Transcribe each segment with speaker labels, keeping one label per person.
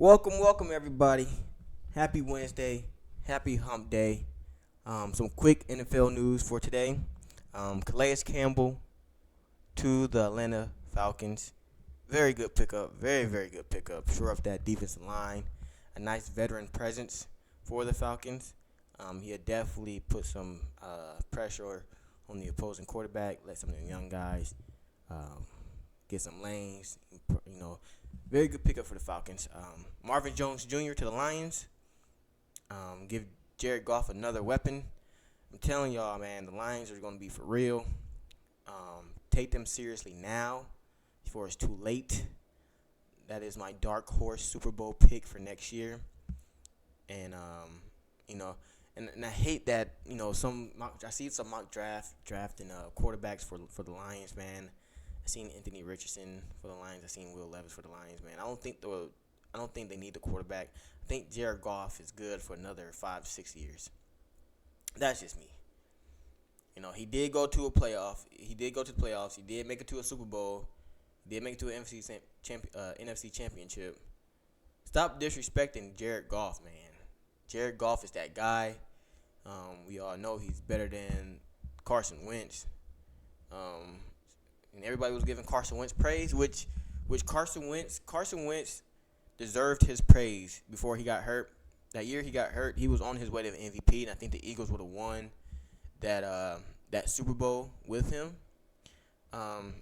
Speaker 1: Welcome everybody. Happy Wednesday. Happy Hump Day. Some quick NFL news for today. Calais Campbell to the Atlanta Falcons. Very good pickup. Very good pickup. Shore up that defensive line. A nice veteran presence for the Falcons. He had definitely put some pressure on the opposing quarterback. Let some of the young guys um, get some lanes. Very good pickup for the Falcons. Marvin Jones Jr. to the Lions. Give Jared Goff another weapon. I'm telling y'all, man, the Lions are going to be for real. Take them seriously now before it's too late. That is my dark horse Super Bowl pick for next year. And you know, and I hate that I see some mock drafting quarterbacks for the Lions, man. I seen Anthony Richardson for the Lions. I seen Will Levis for the Lions, man. I don't think they need the quarterback. I think Jared Goff is good for another 5-6 years. That's just me. He did go to a playoff. He did go to the playoffs. He did make it to a Super Bowl. He did make it to an NFC championship. Stop disrespecting Jared Goff, man. Jared Goff is that guy. We all know he's better than Carson Wentz. And everybody was giving Carson Wentz praise, which Carson Wentz deserved his praise before he got hurt. That year he got hurt, he was on his way to the MVP, and I think the Eagles would have won that Super Bowl with him. And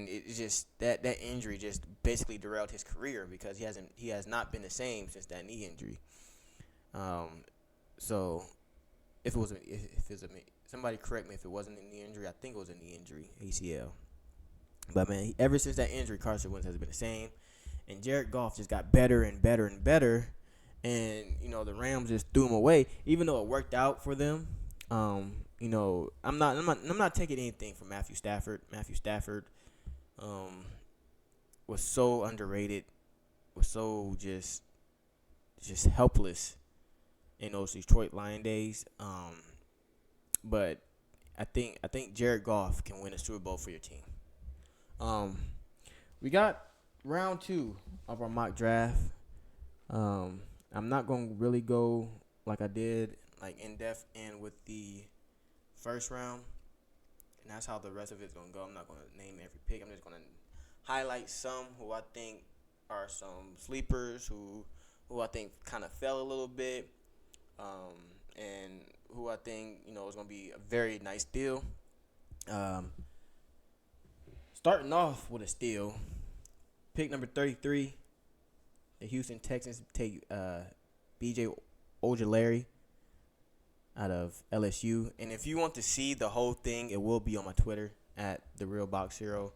Speaker 1: it's just that injury just basically derailed his career because he has not been the same since that knee injury. So if somebody correct me if it wasn't a knee injury, I think it was a knee injury, ACL. But man, ever since that injury, Carson Wentz has been the same, and Jared Goff just got better and better and better, and the Rams just threw him away, even though it worked out for them. I'm not taking anything from Matthew Stafford. Matthew Stafford was so underrated, was so just helpless in those Detroit Lion days. But I think Jared Goff can win a Super Bowl for your team. We got round 2 of our mock draft. I'm not going to really go like I did, like in depth and with the first round. And that's how the rest of it's going to go. I'm not going to name every pick. I'm just going to highlight some who I think are some sleepers, who I think kind of fell a little bit, and who I think, is going to be a very nice deal. Starting off with a steal, pick number 33, the Houston Texans take B.J. Ojulari out of LSU. And if you want to see the whole thing, it will be on my Twitter at TheRealBoxHero.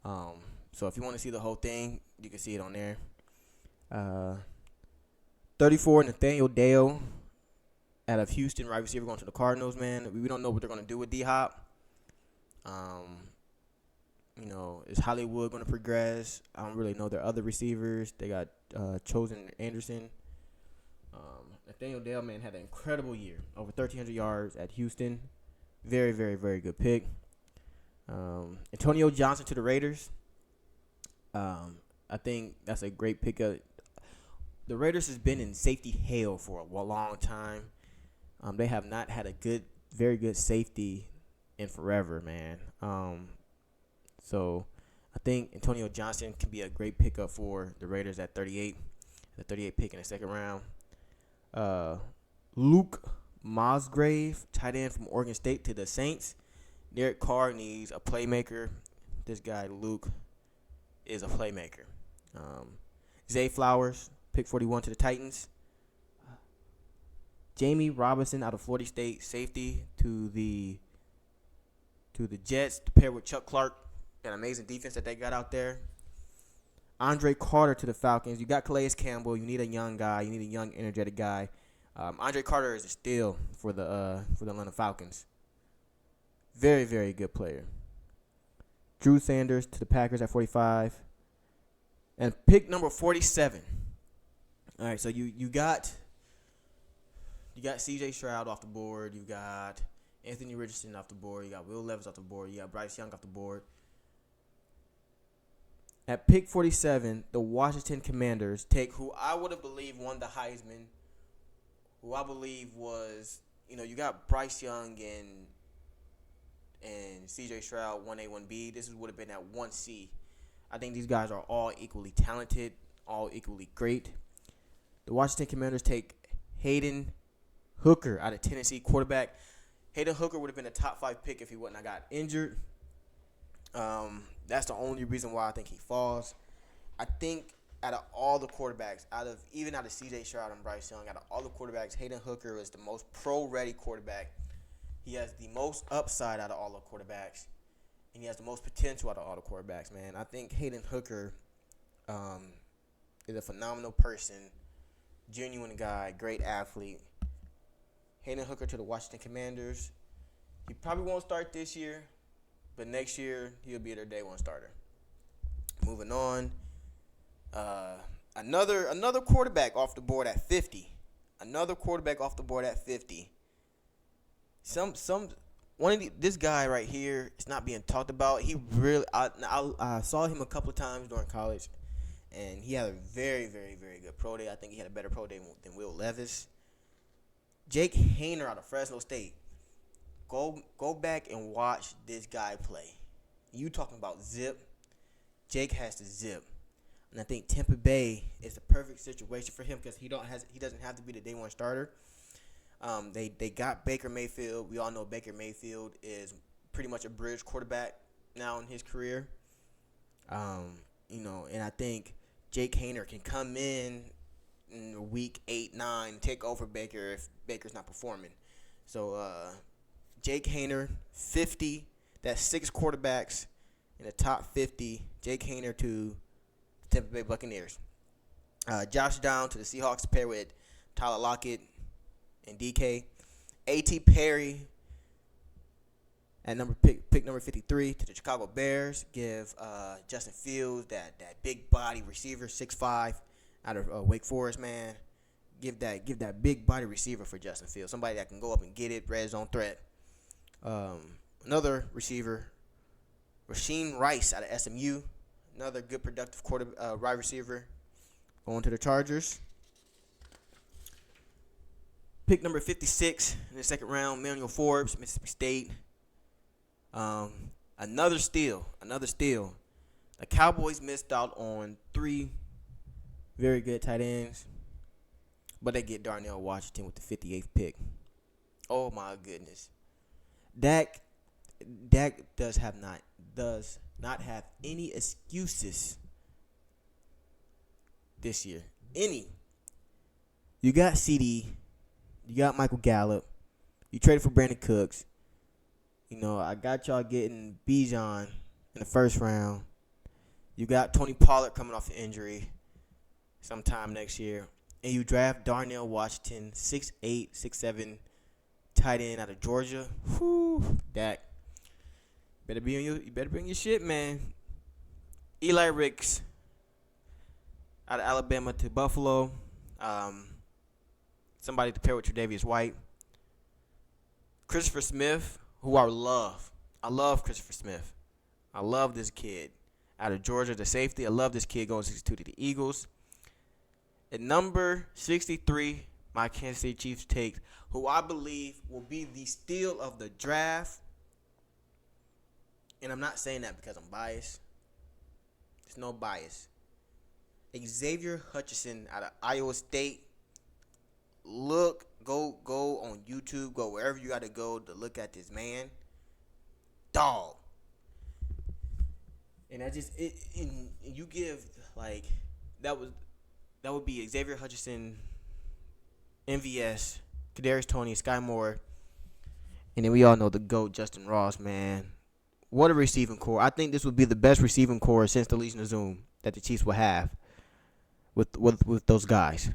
Speaker 1: So if you want to see the whole thing, you can see it on there. 34, Nathaniel Dale out of Houston, right receiver, going to the Cardinals, man. We don't know what they're going to do with D-Hop. Is Hollywood going to progress? I don't really know their other receivers. They got Chosen Anderson. Nathaniel Dale, man, had an incredible year. Over 1,300 yards at Houston. Very, very, very good pick. Antonio Johnson to the Raiders. I think that's a great pickup. The Raiders has been in safety hell for a long time. They have not had a very good safety in forever, man. So I think Antonio Johnson can be a great pickup for the Raiders at 38. The 38 pick in the second round. Luke Musgrave, tight end from Oregon State to the Saints. Derek Carr needs a playmaker. This guy, Luke, is a playmaker. Zay Flowers, pick 41 to the Titans. Jamie Robinson out of Florida State, safety to the Jets, to pair with Chuck Clark. An amazing defense that they got out there. Andre Carter to the Falcons. You got Calais Campbell. You need a young guy. You need a young, energetic guy. Andre Carter is a steal for the Atlanta Falcons. Very, very good player. Drew Sanders to the Packers at 45. And pick number 47. All right, so you got C.J. Stroud off the board. You got Anthony Richardson off the board. You got Will Levis off the board. You got Bryce Young off the board. At pick 47, the Washington Commanders take who I would have believed won the Heisman, who I believe was, you got Bryce Young and C.J. Stroud 1A, 1B. This would have been at 1C. I think these guys are all equally talented, all equally great. The Washington Commanders take Hayden Hooker out of Tennessee, quarterback. Hayden Hooker would have been a top 5 pick if he wouldn't have got injured. That's the only reason why I think he falls. I think out of all the quarterbacks, even out of C.J. Stroud and Bryce Young, out of all the quarterbacks, Hayden Hooker is the most pro-ready quarterback. He has the most upside out of all the quarterbacks, and he has the most potential out of all the quarterbacks, man. I think Hayden Hooker is a phenomenal person, genuine guy, great athlete. Hayden Hooker to the Washington Commanders. He probably won't start this year, but next year he'll be their day one starter. Moving on. Another quarterback off the board at 50. Another quarterback off the board at 50. This guy right here is not being talked about. He really, I saw him a couple of times during college, and he had a very, very, very good pro day. I think he had a better pro day than Will Levis. Jake Haener out of Fresno State. Go back and watch this guy play. You talking about zip? Jake has to zip. And I think Tampa Bay is the perfect situation for him because he doesn't have to be the day one starter. They got Baker Mayfield. We all know Baker Mayfield is pretty much a bridge quarterback now in his career. And I think Jake Haener can come in week 8, 9, take over Baker if Baker's not performing. So Jake Haener, 50. That's 6 quarterbacks in the top 50. Jake Haener to the Tampa Bay Buccaneers. Josh Down to the Seahawks to pair with Tyler Lockett and DK. A.T. Perry at pick number 53 to the Chicago Bears. Give Justin Fields that big body receiver, 6'5", out of Wake Forest, man. Give that big body receiver for Justin Fields. Somebody that can go up and get it, red zone threat. Another receiver, Rasheem Rice out of SMU. Another good productive wide receiver. Going to the Chargers. Pick number 56 in the second round, Manuel Forbes, Mississippi State. Another steal. The Cowboys missed out on 3 very good tight ends, but they get Darnell Washington with the 58th pick. Oh my goodness. Dak does not have any excuses this year. You got CD. You got Michael Gallup. You traded for Brandon Cooks. I got y'all getting Bijan in the first round. You got Tony Pollard coming off an injury sometime next year. And you draft Darnell Washington, 6'8", 6'7", tight end out of Georgia. Whew, Dak. You better bring your shit, man. Eli Ricks out of Alabama to Buffalo. Somebody to pair with Tre'Davious White. Christopher Smith, who I love. I love Christopher Smith. I love this kid out of Georgia, the safety. I love this kid going 62 to the Eagles. At number 63, my Kansas City Chiefs take who I believe will be the steal of the draft. And I'm not saying that because I'm biased. There's no bias. Xavier Hutchinson out of Iowa State. Go on YouTube, go wherever you got to go to look at this man. Dog. And you give that would be Xavier Hutchinson, MVS, Kadarius Toney, Sky Moore, and then we all know the GOAT Justin Ross, man. What a receiving core. I think this would be the best receiving core since the Legion of Zoom that the Chiefs will have with those guys.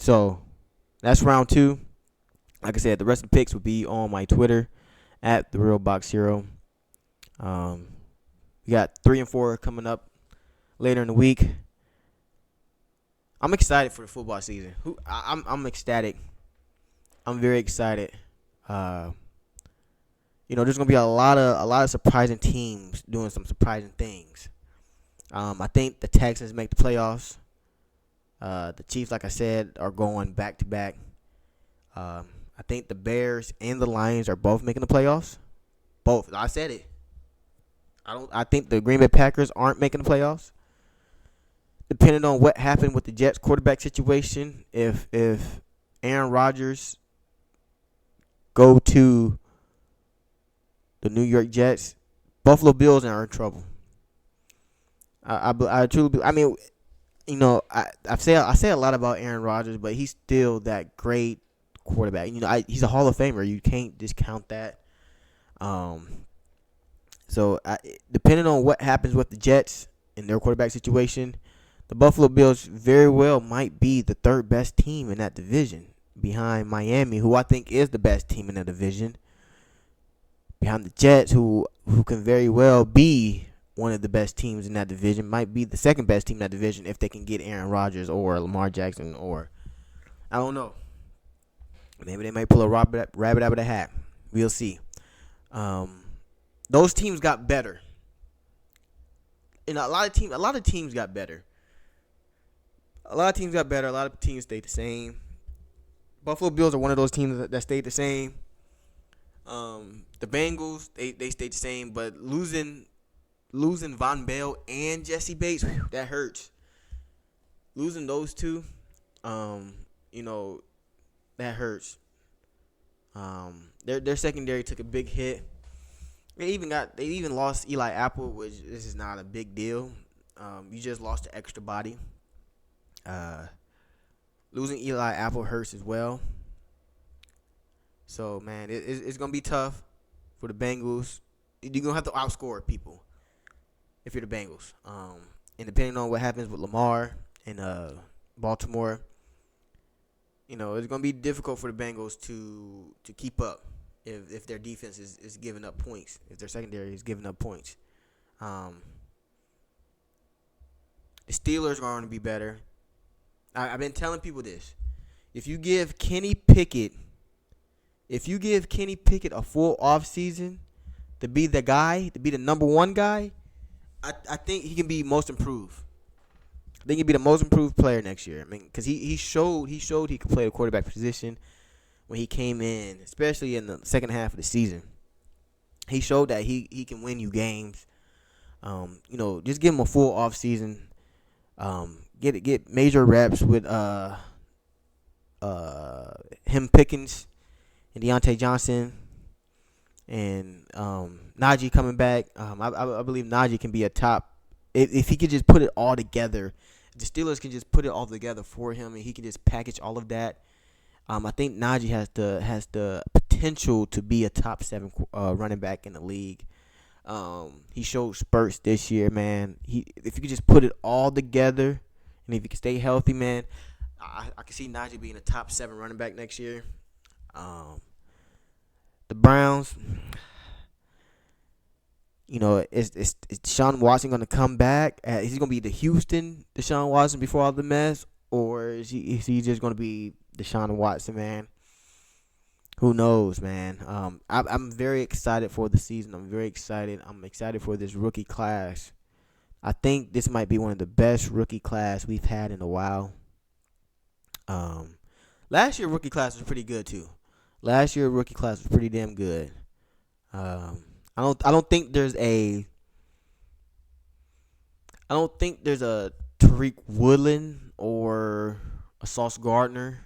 Speaker 1: So that's round 2. Like I said, the rest of the picks will be on my Twitter at TheRealBoxHero. We got 3 and 4 coming up later in the week. I'm excited for the football season. I'm ecstatic. I'm very excited. there's gonna be a lot of surprising teams doing some surprising things. I think the Texans make the playoffs. The Chiefs, like I said, are going back to back. I think the Bears and the Lions are both making the playoffs. Both. I said it. I think the Green Bay Packers aren't making the playoffs. Depending on what happened with the Jets quarterback situation, if Aaron Rodgers go to the New York Jets, Buffalo Bills are in trouble. I truly, I mean, I say a lot about Aaron Rodgers, but he's still that great quarterback. He's a Hall of Famer. You can't discount that. Um, depending on what happens with the Jets and their quarterback situation, the Buffalo Bills very well might be the third best team in that division, behind Miami, who I think is the best team in the division, behind the Jets, who can very well be one of the best teams in that division, might be the second best team in that division if they can get Aaron Rodgers or Lamar Jackson, or I don't know. Maybe they might pull a rabbit out of the hat. We'll see. Those teams got better. And a lot of teams got better. A lot of teams got better. A lot of teams stayed the same. Buffalo Bills are one of those teams that stayed the same. The Bengals, they stayed the same, but losing Von Bell and Jesse Bates, that hurts. Losing those two, that hurts. Their secondary took a big hit. They even lost Eli Apple, which this is not a big deal. You just lost an extra body. Losing Eli Apple hurts as well. So man, it's gonna be tough for the Bengals. You're gonna have to outscore people if you're the Bengals. And depending on what happens with Lamar and Baltimore, it's gonna be difficult for the Bengals to keep up if their defense is giving up points, if their secondary is giving up points. The Steelers are going to be better. I've been telling people this. If you give Kenny Pickett a full offseason to be the guy, to be the number one guy, I think he can be most improved. I think he'll be the most improved player next year. I mean, because he showed he could play the quarterback position when he came in, especially in the second half of the season. He showed that he can win you games. Just give him a full offseason. Get major reps with him Pickens and Deontay Johnson and Najee coming back. I believe Najee can be a top if he could just put it all together. The Steelers can just put it all together for him, and he can just package all of that. I think Najee has the potential to be a top 7 running back in the league. He showed spurts this year, man. If you could just put it all together, and if you can stay healthy, man, I can see Najee being a top 7 running back next year. The Browns, is Deshaun Watson going to come back? Is he going to be the Houston Deshaun Watson before all the mess, or is he just going to be Deshaun Watson, man? Who knows, man? I'm very excited for the season. I'm very excited. I'm excited for this rookie class. I think this might be one of the best rookie class we've had in a while. Last year rookie class was pretty good too. Last year rookie class was pretty damn good. I don't think there's a Tariq Woodland or a Sauce Gardner,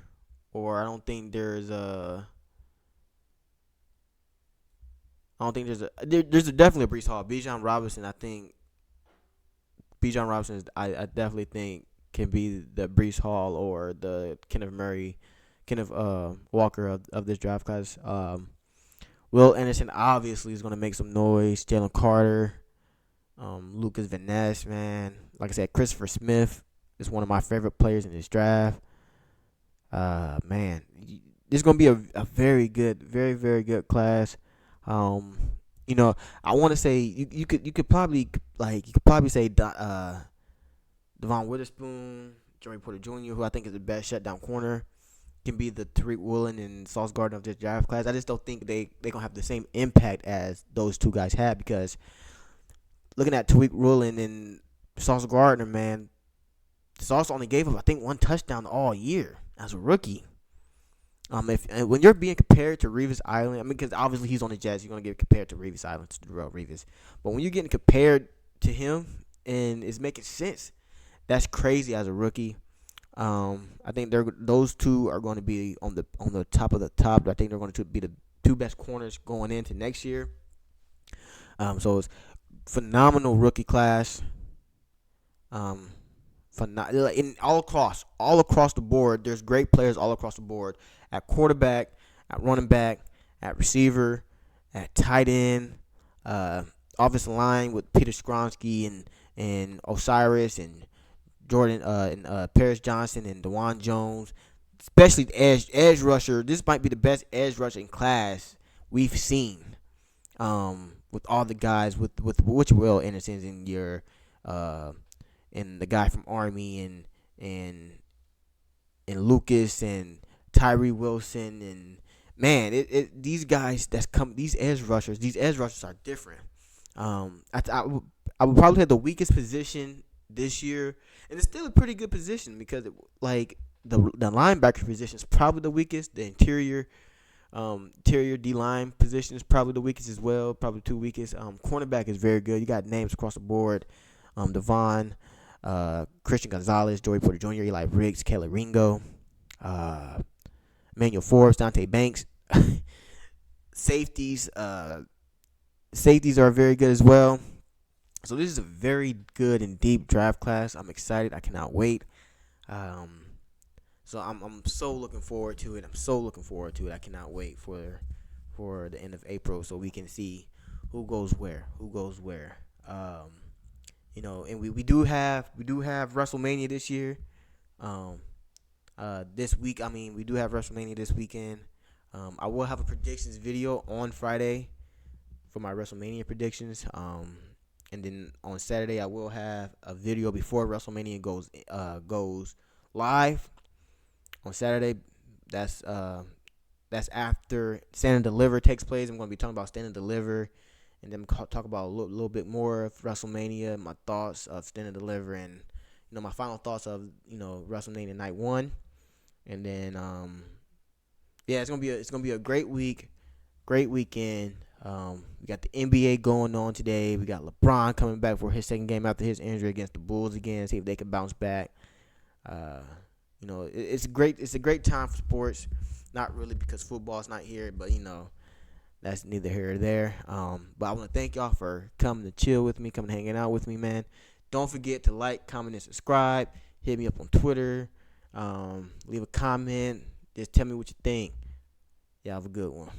Speaker 1: or I don't think there's definitely a Breece Hall. Bijan Robinson, I think Bijan Robinson is, I definitely think can be the Breece Hall or the Kenneth Walker of this draft class. Will Anderson obviously is going to make some noise. Jalen Carter, Lucas Van Ness, man. Like I said, Christopher Smith is one of my favorite players in this draft. Man, this is going to be a very good, very, very good class. I want to say you could probably say Devon Witherspoon, Joey Porter Jr., who I think is the best shutdown corner can be the Tariq Woolen and Sauce Gardner of this draft class. I just don't think they gonna have the same impact as those two guys had, because looking at Tariq Woolen and Sauce Gardner, man, Sauce only gave up I think one touchdown all year as a rookie. If when you're being compared to Revis Island, I mean, because obviously he's on the Jets, you're gonna get compared to Revis Island, to Darrell Revis. But when you're getting compared to him and it's making sense, that's crazy as a rookie. I think those two are going to be on the top of the top. I think they're going to be the two best corners going into next year. So it's phenomenal rookie class. Um, in all across the board. There's great players all across the board at quarterback, at running back, at receiver, at tight end, offensive line with Peter Skronsky and Osiris and Jordan and Paris Johnson and DeJuan Jones, especially the edge rusher. This might be the best edge rusher in class we've seen. With all the guys with which Will Anderson's in your and the guy from Army and Lucas and Tyree Wilson and man, these guys these edge rushers are different. I would probably have the weakest position this year, and it's still a pretty good position because the linebacker position is probably the weakest. The interior D line position is probably the weakest as well, probably two weakest. Cornerback is very good. You got names across the board. Devon, Christian Gonzalez, Joey Porter Jr., Eli Briggs, Kelly Ringo, Emmanuel Forbes, Dante Banks. Safeties are very good as well. So this is a very good and deep draft class. I'm excited. I cannot wait. So I'm so looking forward to it. I cannot wait for the end of April so we can see who goes where. And we do have WrestleMania this year. This week, we do have WrestleMania this weekend. I will have a predictions video on Friday for my WrestleMania predictions. And then on Saturday, I will have a video before WrestleMania goes live. On Saturday, that's after Stand and Deliver takes place. I'm going to be talking about Stand and Deliver, and then talk about a little bit more of WrestleMania, my thoughts of Stand and Deliver, and my final thoughts of WrestleMania Night 1. And then it's gonna be a great week, great weekend. We got the NBA going on today. We got LeBron coming back for his second game after his injury against the Bulls again. See if they can bounce back. It's a great time for sports. Not really because football's not here, but that's neither here or there. But I want to thank y'all for coming to chill with me, coming hanging out with me, man. Don't forget to like, comment, and subscribe. Hit me up on Twitter. Leave a comment. Just tell me what you think. Y'all have a good one.